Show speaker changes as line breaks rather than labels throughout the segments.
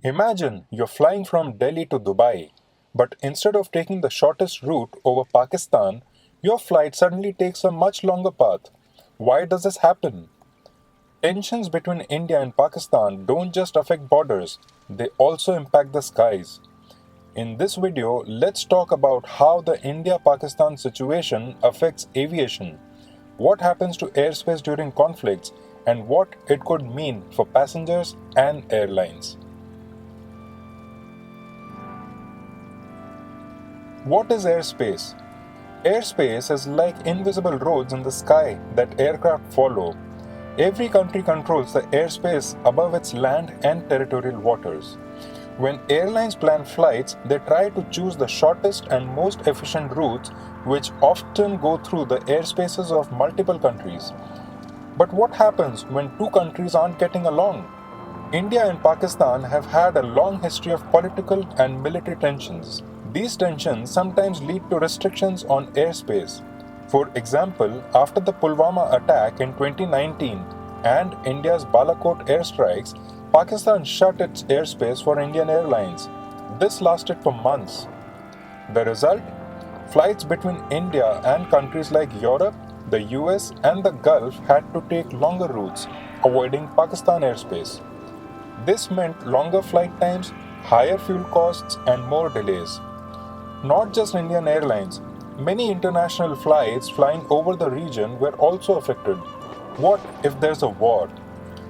Imagine you're flying from Delhi to Dubai, but instead of taking the shortest route over Pakistan, your flight suddenly takes a much longer path. Why does this happen? Tensions between India and Pakistan don't just affect borders, they also impact the skies. In this video, let's talk about how the India-Pakistan situation affects aviation, what happens to airspace during conflicts, and what it could mean for passengers and airlines. What is airspace? Airspace is like invisible roads in the sky that aircraft follow. Every country controls the airspace above its land and territorial waters. When airlines plan flights, they try to choose the shortest and most efficient routes, which often go through the airspaces of multiple countries. But what happens when two countries aren't getting along? India and Pakistan have had a long history of political and military tensions. These tensions sometimes lead to restrictions on airspace. For example, after the Pulwama attack in 2019 and India's Balakot airstrikes, Pakistan shut its airspace for Indian airlines. This lasted for months. The result? Flights between India and countries like Europe, the US, and the Gulf had to take longer routes, avoiding Pakistan airspace. This meant longer flight times, higher fuel costs, and more delays. Not just Indian Airlines, many international flights flying over the region were also affected. What if there's a war?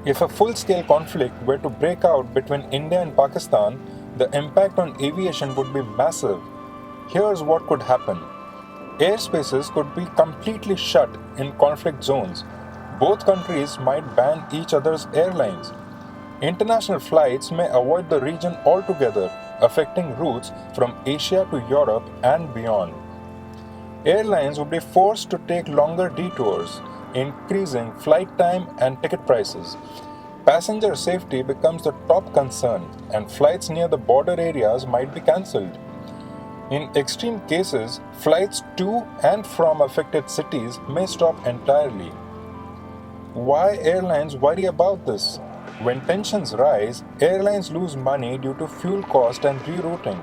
If a full-scale conflict were to break out between India and Pakistan, the impact on aviation would be massive. Here's what could happen. Airspaces could be completely shut in conflict zones. Both countries might ban each other's airlines. International flights may avoid the region altogether, affecting routes from Asia to Europe and beyond. Airlines would be forced to take longer detours, increasing flight time and ticket prices. Passenger safety becomes the top concern, and flights near the border areas might be cancelled. In extreme cases, flights to and from affected cities may stop entirely. Why airlines worry about this? When tensions rise, airlines lose money due to fuel cost and rerouting.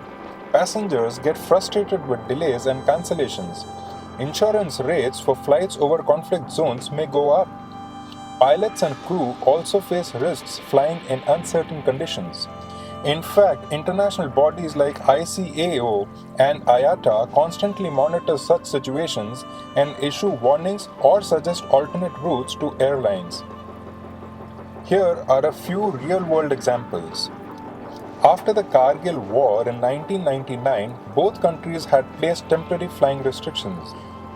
Passengers get frustrated with delays and cancellations. Insurance rates for flights over conflict zones may go up. Pilots and crew also face risks flying in uncertain conditions. In fact, international bodies like ICAO and IATA constantly monitor such situations and issue warnings or suggest alternate routes to airlines. Here are a few real-world examples. After the Kargil War in 1999, both countries had placed temporary flying restrictions.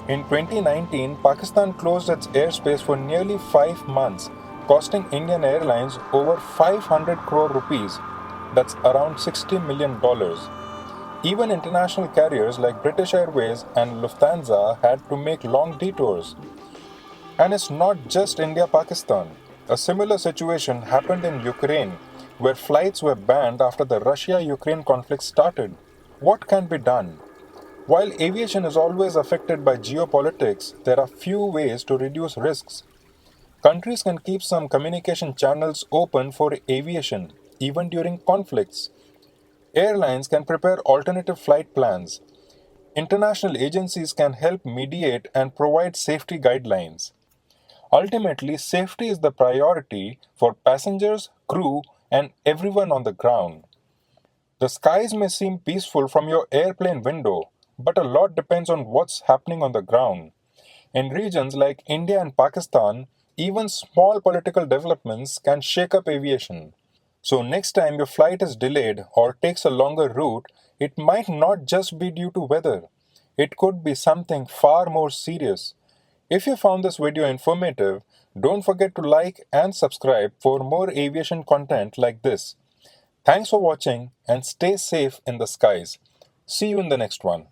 In 2019, Pakistan closed its airspace for nearly 5 months, costing Indian Airlines over 500 crore rupees. That's around $60 million. Even international carriers like British Airways and Lufthansa had to make long detours. And it's not just India-Pakistan. A similar situation happened in Ukraine, where flights were banned after the Russia-Ukraine conflict started. What can be done? While aviation is always affected by geopolitics, there are few ways to reduce risks. Countries can keep some communication channels open for aviation, even during conflicts. Airlines can prepare alternative flight plans. International agencies can help mediate and provide safety guidelines. Ultimately, safety is the priority for passengers, crew, and everyone on the ground. The skies may seem peaceful from your airplane window, but a lot depends on what's happening on the ground. In regions like India and Pakistan, even small political developments can shake up aviation. So, next time your flight is delayed or takes a longer route, it might not just be due to weather. It could be something far more serious. If you found this video informative, don't forget to like and subscribe for more aviation content like this. Thanks for watching and stay safe in the skies. See you in the next one.